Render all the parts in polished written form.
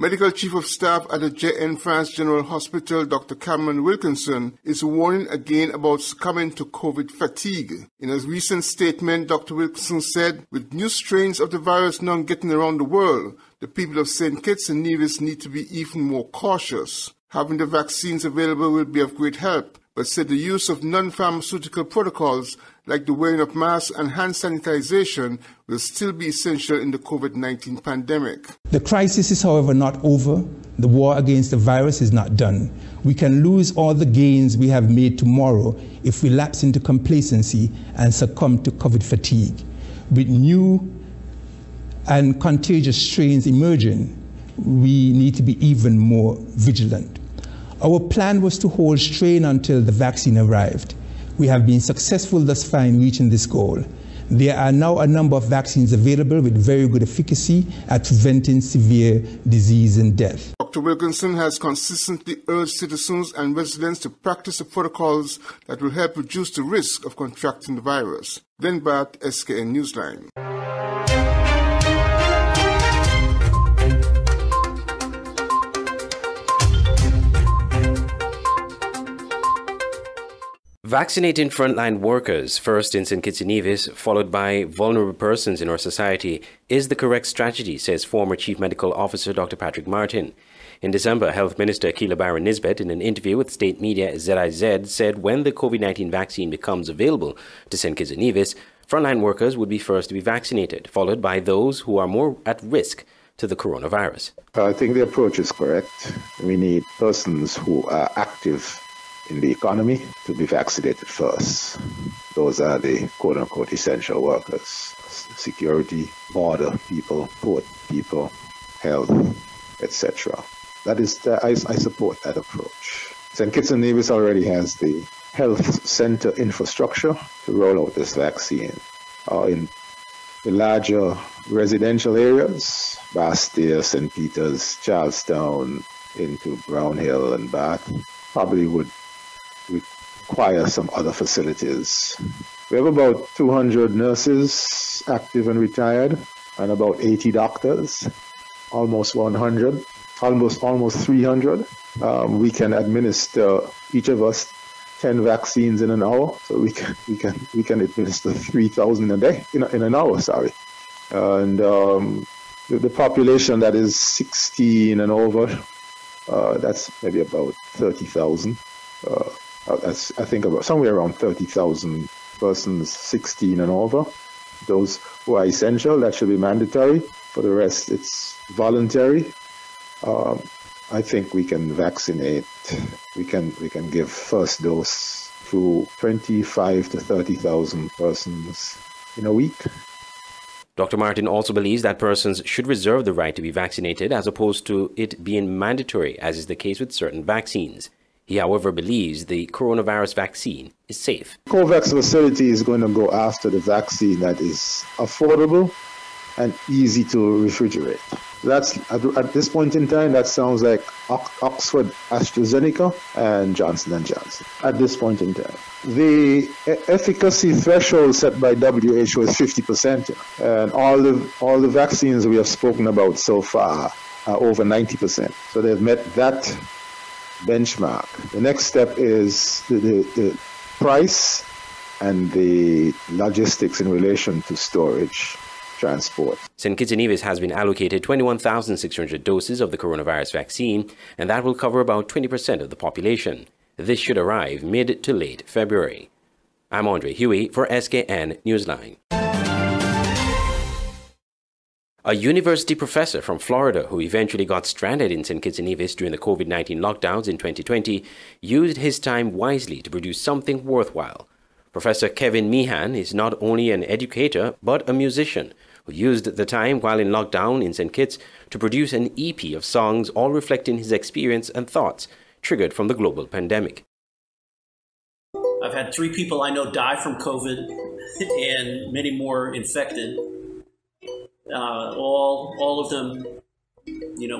Medical Chief of Staff at the JN France General Hospital, Dr. Cameron Wilkinson, is warning again about succumbing to COVID fatigue. In a recent statement, Dr. Wilkinson said, with new strains of the virus now getting around the world, the people of St. Kitts and Nevis need to be even more cautious. Having the vaccines available will be of great help, but said the use of non-pharmaceutical protocols like the wearing of masks and hand sanitization will still be essential in the COVID-19 pandemic. The crisis is, however, not over. The war against the virus is not done. We can lose all the gains we have made tomorrow if we lapse into complacency and succumb to COVID fatigue. With new and contagious strains emerging, we need to be even more vigilant. Our plan was to hold strain until the vaccine arrived. We have been successful thus far in reaching this goal. There are now a number of vaccines available with very good efficacy at preventing severe disease and death. Dr. Wilkinson has consistently urged citizens and residents to practice the protocols that will help reduce the risk of contracting the virus. Then back to Skn Newsline. Vaccinating frontline workers, first in St. Kitts and Nevis, followed by vulnerable persons in our society, is the correct strategy, says former Chief Medical Officer Dr. Patrick Martin. In December, Health Minister Andrea Barrett in an interview with state media ZIZ said when the COVID-19 vaccine becomes available to St. Kitts and Nevis, frontline workers would be first to be vaccinated, followed by those who are more at risk to the coronavirus. I think the approach is correct. We need persons who are active in the economy to be vaccinated first. Those are the quote-unquote essential workers: security, border people, port people, health, etc. That is, I support that approach. St. Kitts and Nevis already has the health center infrastructure to roll out this vaccine. In the larger residential areas, Bastia, St. Peters, Charlestown, into Brown Hill and Bath, probably would require some other facilities. We have about 200 nurses, active and retired, and about 80 doctors, almost 100, almost 300. We can administer, each of us, 10 vaccines in an hour, so we can administer 3,000 a day in an hour. And the population that is 16 and over, that's maybe about 30,000. That's, I think, about somewhere around 30,000 persons 16 and over. Those who are essential, that should be mandatory. For the rest, it's voluntary. I think we can vaccinate. We can give first dose to 25 to 30,000 persons in a week. Dr. Martin also believes that persons should reserve the right to be vaccinated as opposed to it being mandatory, as is the case with certain vaccines. He, however, believes the coronavirus vaccine is safe. COVAX facility is going to go after the vaccine that is affordable and easy to refrigerate. That's at this point in time, that sounds like Oxford AstraZeneca and Johnson & Johnson at this point in time. The efficacy threshold set by WHO is 50%, and all the vaccines we have spoken about so far are over 90%. So they've met that benchmark. The next step is the price and the logistics in relation to storage, transport. St. Kitts and Nevis has been allocated 21,600 doses of the coronavirus vaccine, and that will cover about 20% of the population. This should arrive mid to late February. I'm Andre Huey for Skn Newsline. A university professor from Florida who eventually got stranded in St. Kitts and Nevis during the COVID-19 lockdowns in 2020 used his time wisely to produce something worthwhile. Professor Kevin Meehans is not only an educator but a musician who used the time while in lockdown in St. Kitts to produce an EP of songs all reflecting his experience and thoughts triggered from the global pandemic. I've had 3 people I know die from COVID and many more infected. All of them,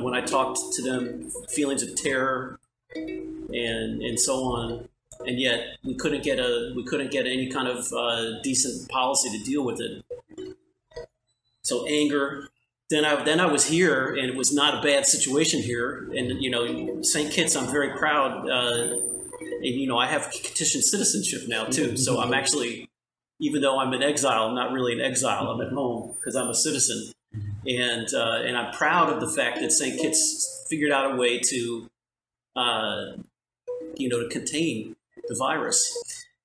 when I talked to them, feelings of terror and so on, and yet we couldn't get any kind of decent policy to deal with it. So anger, then I was here, and it was not a bad situation here. And, you know, St. Kitts, I'm very proud. And, you know, I have petition citizenship now, too. So I'm actually, even though I'm in exile, I'm not really in exile. I'm at home because I'm a citizen. And I'm proud of the fact that St. Kitts figured out a way to, you know, to contain the virus.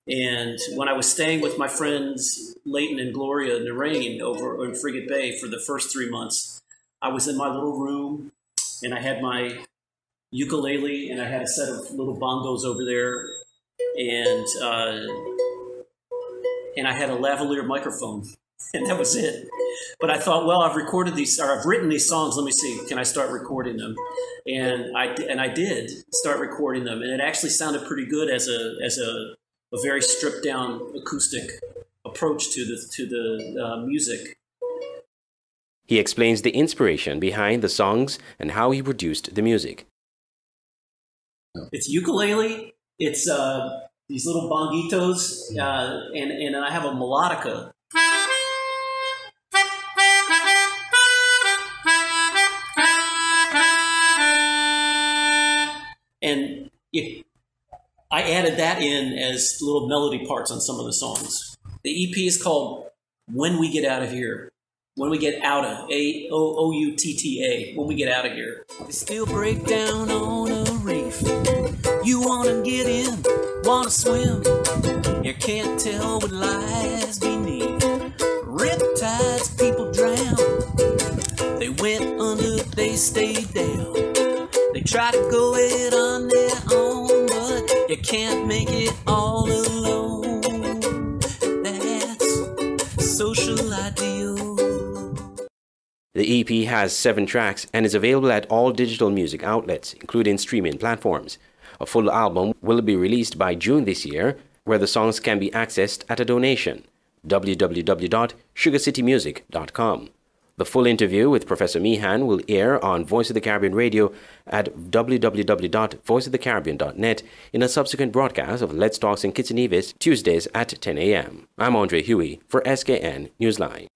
And when I was staying with my friends Leighton and Gloria Narain over in Frigate Bay for the first 3 months, I was in my little room, and I had my ukulele, and I had a set of little bongos over there, and I had a lavalier microphone, and that was it. But I thought, well, I've written these songs. Let me see, can I start recording them? And I did start recording them, and it actually sounded pretty good as a very stripped down acoustic approach to the music. He explains the inspiration behind the songs and how he produced the music. It's ukulele, it's these little bongitos, and I have a melodica. And I added that in as little melody parts on some of the songs. The EP is called When We Get Out of Here. When we get out of, A-O-U-T-T-A, when we get out of here. They still break down on a reef. You want to get in, want to swim. You can't tell what lies beneath. Riptides, people drown. They went under, they stayed down. They try to go it on their own, but you can't make it all alone. That's social ideal. The EP has 7 tracks and is available at all digital music outlets, including streaming platforms. A full album will be released by June this year, where the songs can be accessed at a donation. www.sugarcitymusic.com. The full interview with Professor Meehan will air on Voice of the Caribbean Radio at www.voiceofthecaribbean.net in a subsequent broadcast of Let's Talk St. Kitts and Nevis, Tuesdays at 10 a.m. I'm Andrea Huey for Skn Newsline.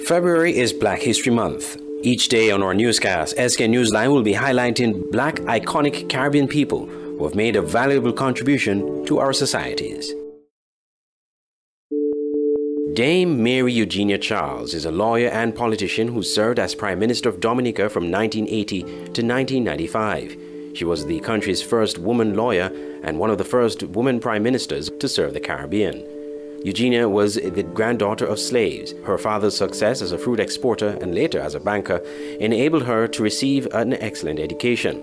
February is Black History Month. Each day on our newscast, Skn Newsline will be highlighting Black iconic Caribbean people who have made a valuable contribution to our societies. Dame Mary Eugenia Charles is a lawyer and politician who served as Prime Minister of Dominica from 1980 to 1995. She was the country's first woman lawyer and one of the first women prime ministers to serve the Caribbean. Eugenia was the granddaughter of slaves. Her father's success as a fruit exporter and later as a banker enabled her to receive an excellent education.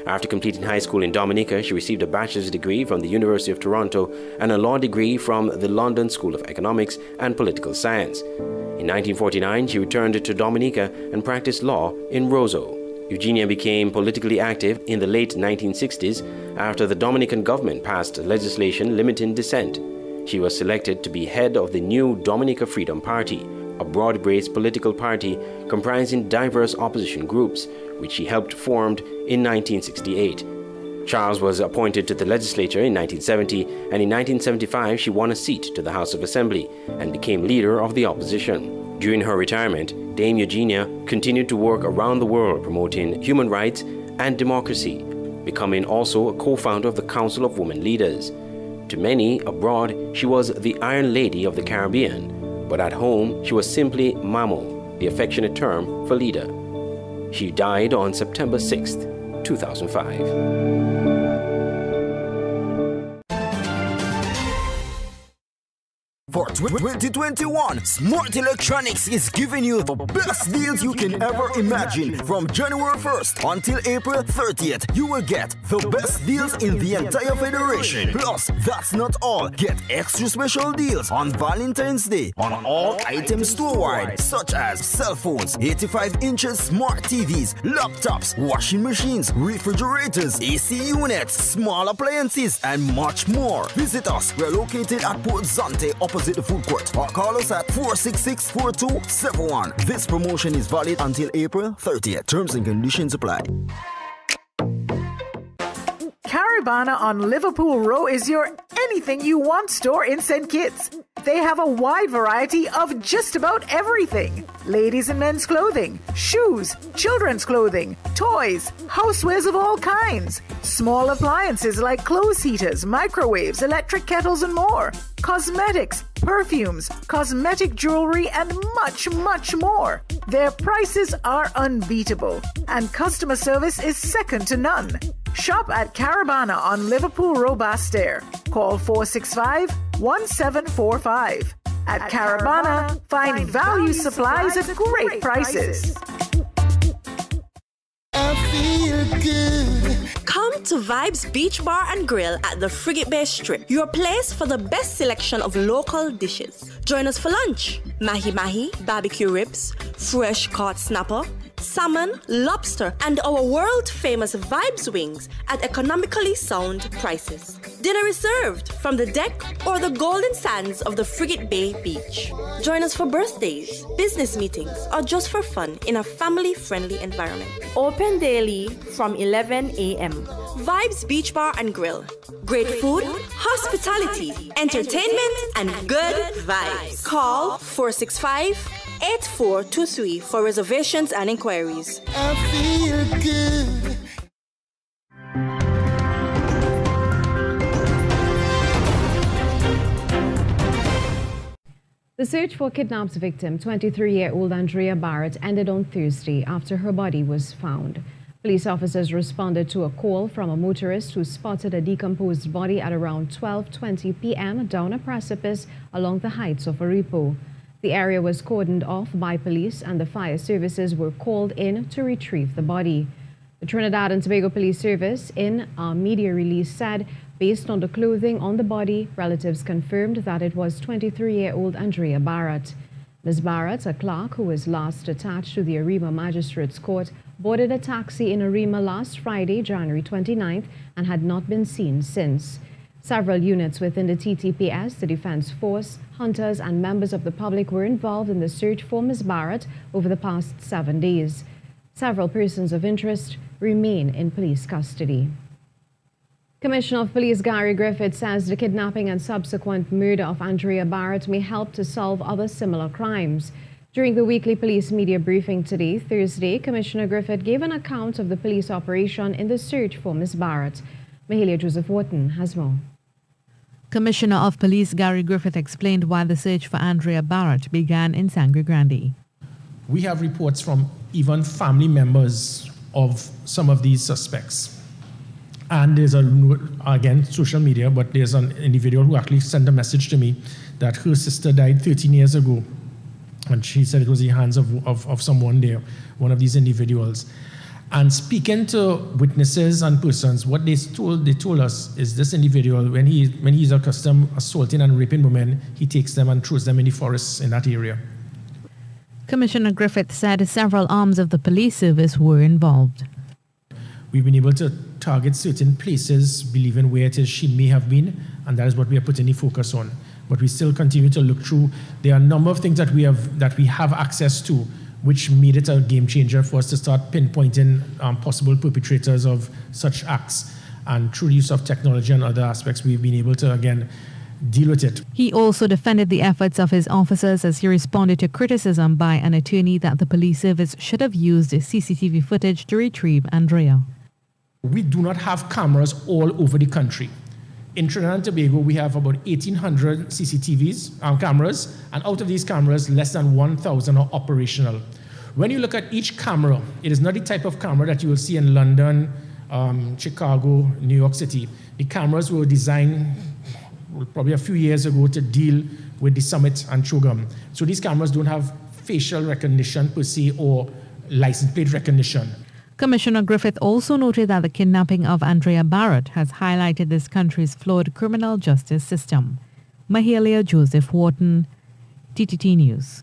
After completing high school in Dominica, she received a bachelor's degree from the University of Toronto and a law degree from the London School of Economics and Political Science. In 1949, she returned to Dominica and practiced law in Roseau. Eugenia became politically active in the late 1960s after the Dominican government passed legislation limiting dissent. She was selected to be head of the new Dominica Freedom Party, a broad-based political party comprising diverse opposition groups, which she helped formed in 1968. Charles was appointed to the legislature in 1970, and in 1975 she won a seat to the House of Assembly and became leader of the opposition. During her retirement, Dame Eugenia continued to work around the world promoting human rights and democracy, becoming also a co-founder of the Council of Women Leaders. To many abroad, she was the Iron Lady of the Caribbean, but at home she was simply Mamo, the affectionate term for leader. She died on September 6, 2005. For 2021, Smart Electronics is giving you the best deals you can ever imagine. From January 1st until April 30th, you will get the best deals in the entire federation. Plus, that's not all. Get extra special deals on Valentine's Day on all items store-wide, such as cell phones, 85 inches smart TVs, laptops, washing machines, refrigerators, AC units, small appliances, and much more. Visit us. We're located at Port Zante, opposite the food court, or call us at 466-4271. This promotion is valid until April 30th. Terms and conditions apply. Caravana on Liverpool Row is your anything you want store in St. Kitts. They have a wide variety of just about everything. Ladies and men's clothing, shoes, children's clothing, toys, housewares of all kinds, small appliances like clothes heaters, microwaves, electric kettles and more, cosmetics, perfumes, cosmetic jewelry and much, much more. Their prices are unbeatable and customer service is second to none. Shop at Caravana on Liverpool Row Bastair. Call 465-1745. At Caravana, find value supplies at great prices. I feel good. Come to Vibes Beach Bar and Grill at the Frigate Bay Strip, your place for the best selection of local dishes. Join us for lunch. Mahi-mahi, barbecue ribs, fresh caught snapper, salmon, lobster, and our world-famous Vibes wings at economically sound prices. Dinner is served from the deck or the golden sands of the Frigate Bay Beach. Join us for birthdays, business meetings, or just for fun in a family-friendly environment. Open daily from 11 a.m. Vibes Beach Bar and Grill. Great food, hospitality, entertainment, and good vibes. Call 465-8423 for reservations and inquiries. I feel good. The search for kidnapped victim, 23-year-old Andrea Barrett, ended on Thursday after her body was found. Police officers responded to a call from a motorist who spotted a decomposed body at around 12:20 p.m. down a precipice along the heights of Aripo. The area was cordoned off by police and the fire services were called in to retrieve the body. The Trinidad and Tobago Police Service, in a media release, said, based on the clothing on the body, relatives confirmed that it was 23-year-old Andrea Barrett. Ms. Barrett, a clerk who was last attached to the Arima Magistrates Court, boarded a taxi in Arima last Friday, January 29th, and had not been seen since. Several units within the TTPS, the Defense Force, hunters, and members of the public were involved in the search for Ms. Barrett over the past 7 days. Several persons of interest remain in police custody. Commissioner of Police Gary Griffith says the kidnapping and subsequent murder of Andrea Barrett may help to solve other similar crimes. During the weekly police media briefing today, Thursday, Commissioner Griffith gave an account of the police operation in the search for Ms. Barrett. Mahalia Joseph Wharton has more. Commissioner of Police Gary Griffith explained why the search for Andrea Barrett began in Sangre Grande. We have reports from even family members of some of these suspects. And there's again, social media, but there's an individual who actually sent a message to me that her sister died 13 years ago. And she said it was the hands of someone there, one of these individuals. And speaking to witnesses and persons, what they told us is this individual, when he's accustomed assaulting and raping women, he takes them and throws them in the forests in that area. Commissioner Griffith said several arms of the police service were involved. We've been able to target certain places, believing where it is she may have been, and that is what we are putting the focus on. But we still continue to look through. There are a number of things that we have access to, which made it a game changer for us to start pinpointing possible perpetrators of such acts. And through the use of technology and other aspects, we've been able to, again, deal with it. He also defended the efforts of his officers as he responded to criticism by an attorney that the police service should have used CCTV footage to retrieve Andrea. We do not have cameras all over the country. In Trinidad and Tobago, we have about 1,800 CCTVs cameras, and out of these cameras, less than 1,000 are operational. When you look at each camera, it is not the type of camera that you will see in London, Chicago, New York City. The cameras were designed probably a few years ago to deal with the summit and Chogam. So these cameras don't have facial recognition per se or license plate recognition. Commissioner Griffith also noted that the kidnapping of Andrea Barrett has highlighted this country's flawed criminal justice system. Mahalia Joseph Wharton, TTT News.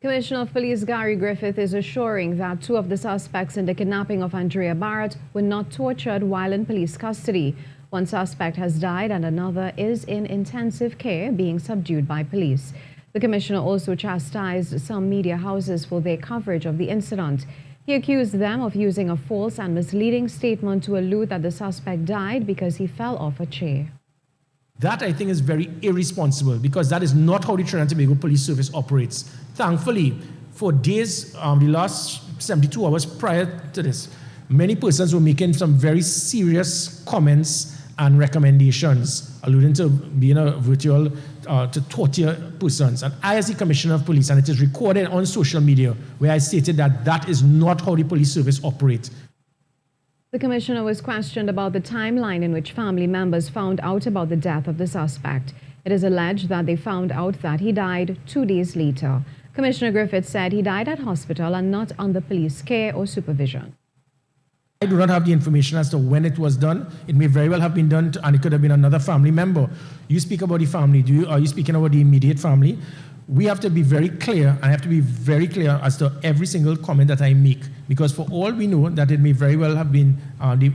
Commissioner of Police Gary Griffith is assuring that 2 of the suspects in the kidnapping of Andrea Barrett were not tortured while in police custody. One suspect has died and another is in intensive care being subdued by police. The commissioner also chastised some media houses for their coverage of the incident. He accused them of using a false and misleading statement to allude that the suspect died because he fell off a chair. That, I think, is very irresponsible because that is not how the Trinidad and Tobago Police Service operates. Thankfully, for days, the last 72 hours prior to this, many persons were making some very serious comments and recommendations, alluding to being a virtual, to torture persons. And I, as the Commissioner of Police, and it is recorded on social media, where I stated that that is not how the police service operates. The commissioner was questioned about the timeline in which family members found out about the death of the suspect. It is alleged that they found out that he died 2 days later. Commissioner Griffith said he died at hospital and not under police care or supervision. I do not have the information as to when it was done. It may very well have been done, and it could have been another family member. You speak about the family. Are you speaking about the immediate family? We have to be very clear, and I have to be very clear as to every single comment that I make, because for all we know, that it may very well have been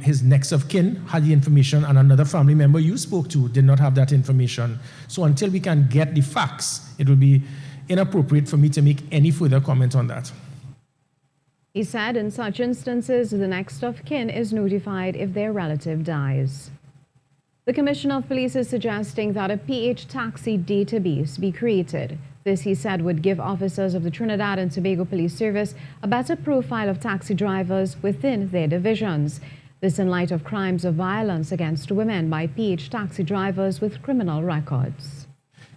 his next of kin had the information, and another family member you spoke to did not have that information. So until we can get the facts, it will be inappropriate for me to make any further comment on that. He said in such instances, the next of kin is notified if their relative dies. The Commissioner of Police is suggesting that a PH taxi database be created. This, he said, would give officers of the Trinidad and Tobago Police Service a better profile of taxi drivers within their divisions. This in light of crimes of violence against women by PH taxi drivers with criminal records.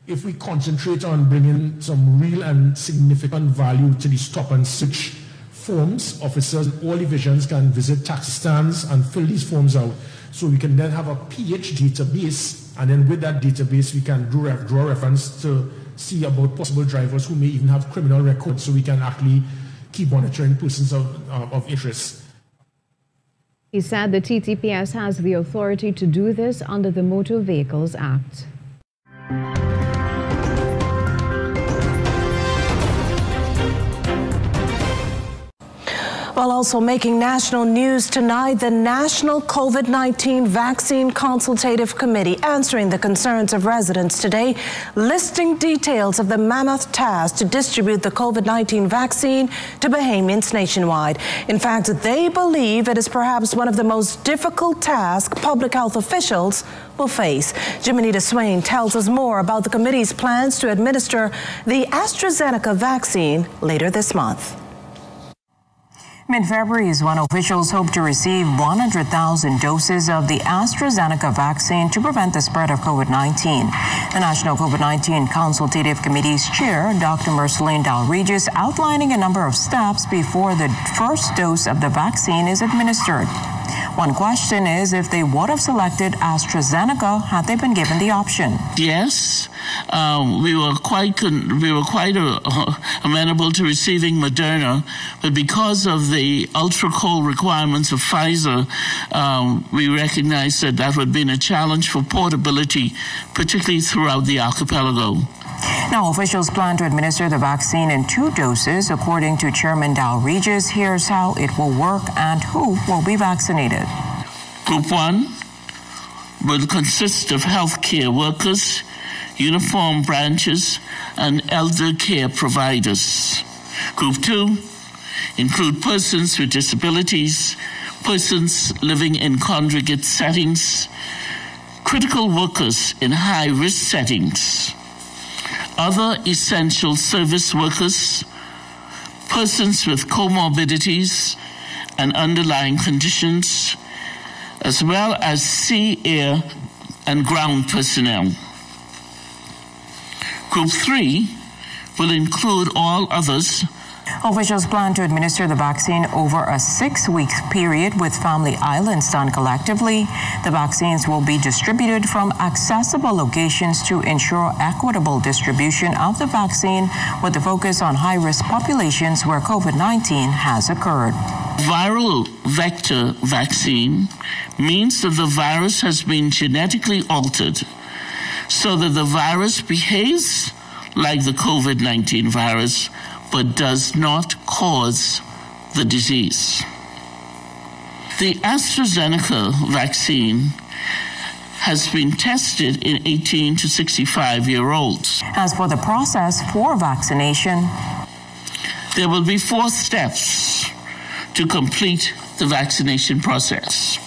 If we concentrate on bringing some real and significant value to the stop and search forms, officers in all divisions can visit taxi stands and fill these forms out. So we can then have a PH database, and then with that database we can draw reference to see about possible drivers who may even have criminal records, so we can actually keep monitoring persons of interest. He said the TTPS has the authority to do this under the Motor Vehicles Act. While also making national news tonight, the National COVID-19 Vaccine Consultative Committee answering the concerns of residents today, listing details of the mammoth task to distribute the COVID-19 vaccine to Bahamians nationwide. In fact, they believe it is perhaps one of the most difficult tasks public health officials will face. Jiminita Swain tells us more about the committee's plans to administer the AstraZeneca vaccine later this month. Mid-February is when officials hope to receive 100,000 doses of the AstraZeneca vaccine to prevent the spread of COVID-19. The National COVID-19 Consultative Committee's chair, Dr. Marceline Dalregis, outlining a number of steps before the first dose of the vaccine is administered. One question is if they would have selected AstraZeneca had they been given the option. Yes, we were quite amenable to receiving Moderna, but because of the ultra-cold requirements of Pfizer, we recognized that that would have been a challenge for portability, particularly throughout the archipelago. Now, officials plan to administer the vaccine in 2 doses. According to Chairman Dalregis, here's how it will work and who will be vaccinated. Group 1 will consist of healthcare workers, uniformed branches, and elder care providers. Group 2 include persons with disabilities, persons living in congregate settings, critical workers in high-risk settings, other essential service workers, persons with comorbidities and underlying conditions, as well as sea, air, and ground personnel. Group 3 will include all others. Officials plan to administer the vaccine over a 6-week period with family islands done collectively. The vaccines will be distributed from accessible locations to ensure equitable distribution of the vaccine with the focus on high-risk populations where COVID-19 has occurred. Viral vector vaccine means that the virus has been genetically altered so that the virus behaves like the COVID-19 virus but does not cause the disease. The AstraZeneca vaccine has been tested in 18 to 65-year-olds. As for the process for vaccination, there will be 4 steps to complete the vaccination process.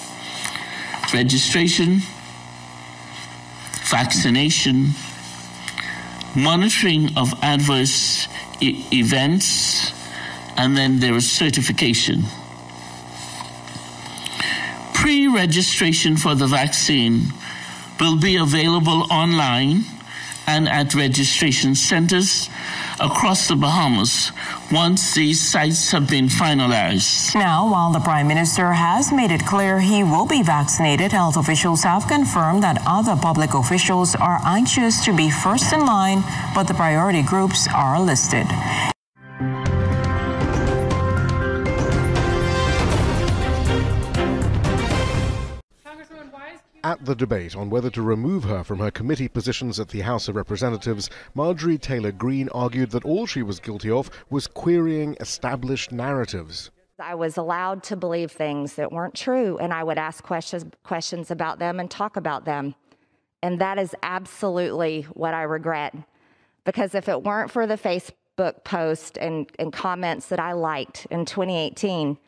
Registration, vaccination, monitoring of adverse events, and then there is certification. Pre-registration for the vaccine will be available online and at registration centers across the Bahamas once these sites have been finalized. Now, while the Prime Minister has made it clear he will be vaccinated, health officials have confirmed that other public officials are anxious to be first in line, but the priority groups are listed. At the debate on whether to remove her from her committee positions at the House of Representatives, Marjorie TaylorGreen argued that all she was guilty of was querying established narratives. I was allowed to believe things that weren't true, and I would ask questions about them and talk about them. And that is absolutely what I regret. Because if it weren't for the Facebook post and comments that I liked in 2018,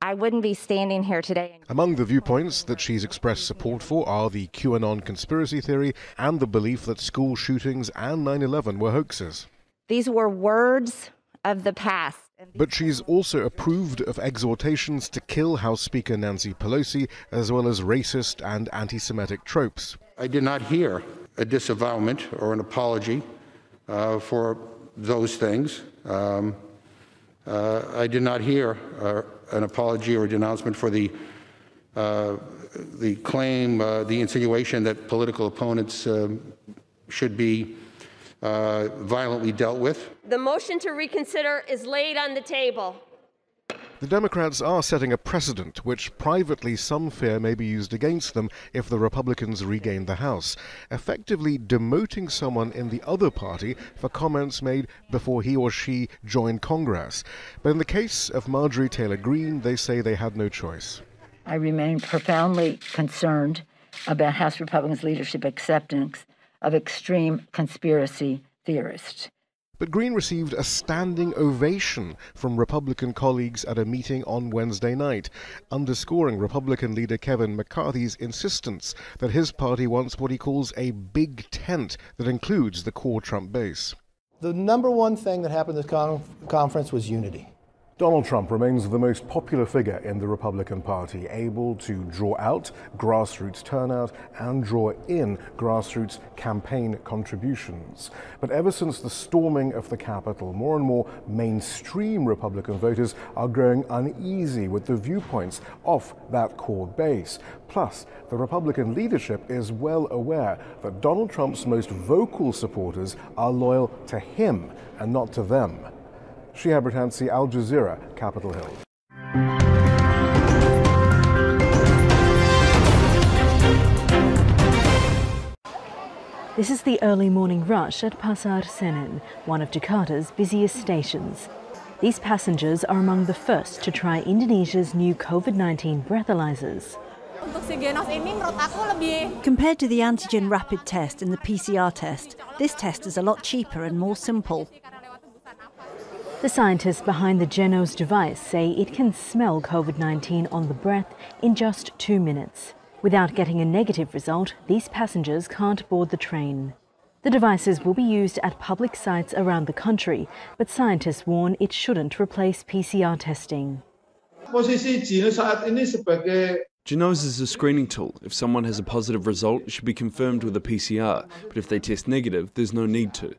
I wouldn't be standing here today. Among the viewpoints that she's expressed support for are the QAnon conspiracy theory and the belief that school shootings and 9/11 were hoaxes. These were words of the past. But she's also approved of exhortations to kill House Speaker Nancy Pelosi, as well as racist and anti-Semitic tropes. I did not hear a disavowment or an apology for those things. I did not hear an apology or a denouncement for the claim, the insinuation that political opponents should be violently dealt with. The motion to reconsider is laid on the table. The Democrats are setting a precedent which privately some fear may be used against them if the Republicans regain the House, effectively demoting someone in the other party for comments made before he or she joined Congress. But in the case of Marjorie TaylorGreen, they say they had no choice. I remain profoundly concerned about House Republicans' leadership acceptance of extreme conspiracy theorists. But Green received a standing ovation from Republican colleagues at a meeting on Wednesday night, underscoring Republican leader Kevin McCarthy's insistence that his party wants what he calls a big tent that includes the core Trump base. The number one thing that happened at this conference was unity. Donald Trump remains the most popular figure in the Republican Party, able to draw out grassroots turnout and draw in grassroots campaign contributions. But ever since the storming of the Capitol, more and more mainstream Republican voters are growing uneasy with the viewpoints of that core base. Plus, the Republican leadership is well aware that Donald Trump's most vocal supporters are loyal to him and not to them. Shihab Ratansi, Al Jazeera, Capitol Hill. This is the early morning rush at Pasar Senen, one of Jakarta's busiest stations. These passengers are among the first to try Indonesia's new COVID-19 breathalyzers. Compared to the antigen rapid test and the PCR test, this test is a lot cheaper and more simple. The scientists behind the Genos device say it can smell COVID-19 on the breath in just 2 minutes. Without getting a negative result, these passengers can't board the train. The devices will be used at public sites around the country, but scientists warn it shouldn't replace PCR testing. Genos is a screening tool. If someone has a positive result, it should be confirmed with a PCR, but if they test negative, there's no need to.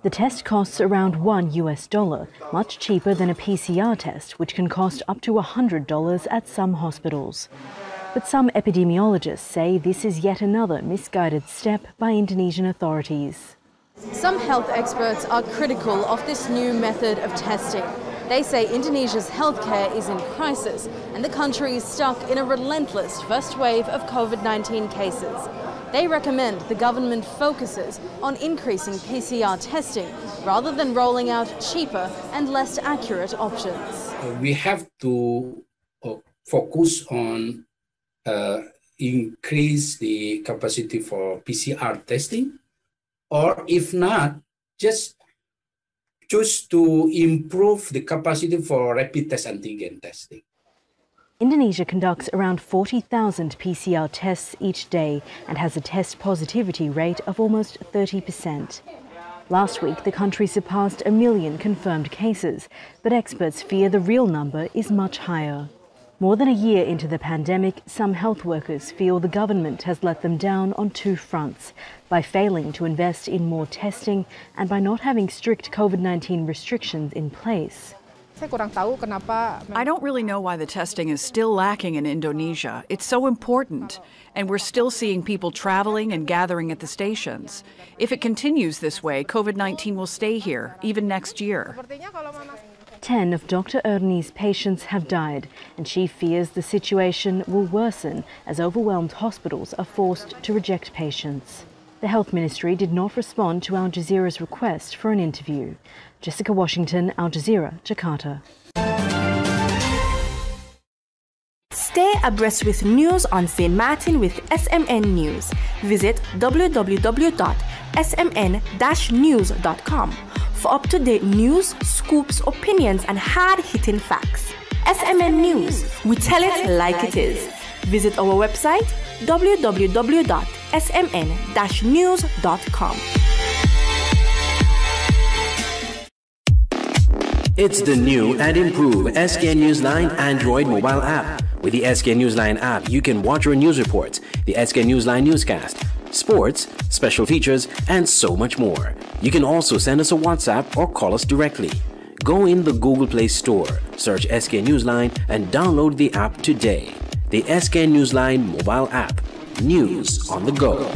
The test costs around $1, much cheaper than a PCR test, which can cost up to $100 at some hospitals. But some epidemiologists say this is yet another misguided step by Indonesian authorities. Some health experts are critical of this new method of testing. They say Indonesia's healthcare is in crisis and the country is stuck in a relentless first wave of COVID-19 cases. They recommend the government focuses on increasing PCR testing rather than rolling out cheaper and less accurate options. We have to focus on increase the capacity for PCR testing, or if not, just choose to improve the capacity for rapid test antigen testing. Indonesia conducts around 40,000 PCR tests each day and has a test positivity rate of almost 30%. Last week, the country surpassed 1 million confirmed cases, but experts fear the real number is much higher. More than a year into the pandemic, some health workers feel the government has let them down on two fronts, by failing to invest in more testing and by not having strict COVID-19 restrictions in place. I don't really know why the testing is still lacking in Indonesia. It's so important, and we're still seeing people traveling and gathering at the stations. If it continues this way, COVID-19 will stay here, even next year. 10 of Dr. Ernie's patients have died, and she fears the situation will worsen as overwhelmed hospitals are forced to reject patients. The Health Ministry did not respond to Al Jazeera's request for an interview. Jessica Washington, Al Jazeera, Jakarta. Stay abreast with news on St. Martin with SMN News. Visit www.smn-news.com for up-to-date news, scoops, opinions, and hard-hitting facts. SMN News, we tell it like it is. Visit our website www.smn-news.com. It's the new and improved Skn Newsline Android mobile app. With the Skn Newsline app, you can watch your news reports, the Skn Newsline Newscast, sports, special features, and so much more. You can also send us a WhatsApp or call us directly. Go in the Google Play Store, search Skn Newsline, and download the app today. The Skn Newsline mobile app. News on the go.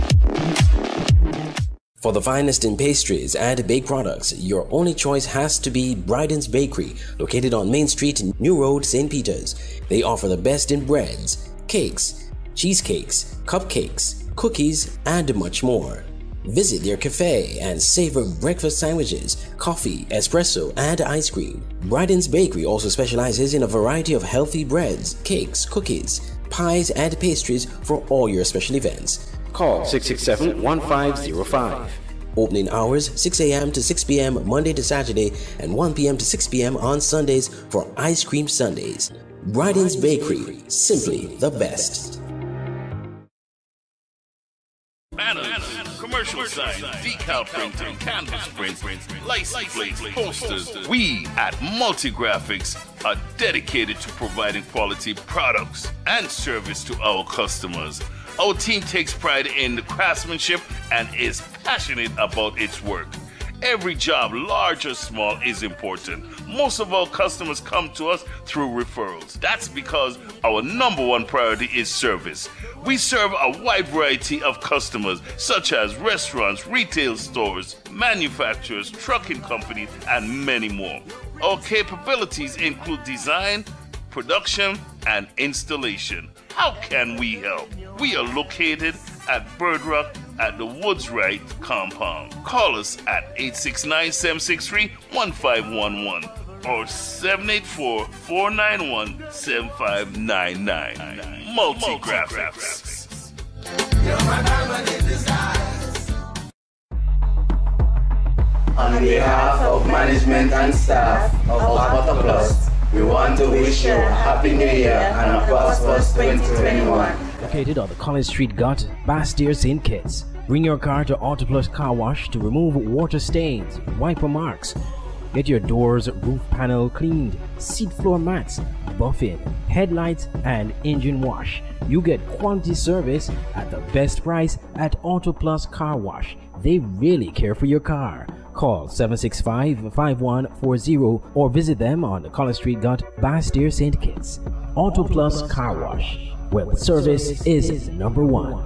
For the finest in pastries and baked products, your only choice has to be Bryden's Bakery, located on Main Street, New Road, St. Peters. They offer the best in breads, cakes, cheesecakes, cupcakes, cookies, and much more. Visit their cafe and savor breakfast sandwiches, coffee, espresso, and ice cream. Bryden's Bakery also specializes in a variety of healthy breads, cakes, cookies, pies, and pastries for all your special events. Call 667-1505. Opening hours 6 a.m. to 6 p.m. Monday to Saturday and 1 p.m. to 6 p.m. on Sundays for Ice Cream Sundays. Bryden's Bakery, simply the best. Banners, commercial signs, decal printing, canvas print, license plates, posters. We at Multigraphics are dedicated to providing quality products and service to our customers. Our team takes pride in the craftsmanship and is passionate about its work. Every job, large or small, is important. Most of our customers come to us through referrals. That's because our #1 priority is service. We serve a wide variety of customers, such as restaurants, retail stores, manufacturers, trucking companies, and many more. Our capabilities include design, production, and installation. How can we help? We are located at Bird Rock at the Woods Right compound. Call us at 869-763-1511 or 784-491-7599. Multigraphics. On behalf of management and staff of Auto Plus, we want to wish you a Happy New Year and a prosperous 2021. Located on the College Street Gut, Bastille, St. Kitts. Bring your car to Auto Plus Car Wash to remove water stains, wiper marks. Get your doors, roof panel cleaned, seat floor mats, buffing, headlights, and engine wash. You get quality service at the best price at Auto Plus Car Wash. They really care for your car. Call 765-5140 or visit them on the College Street Gut, Bastille, St. Kitts. Auto Plus Car Wash, where service is #1.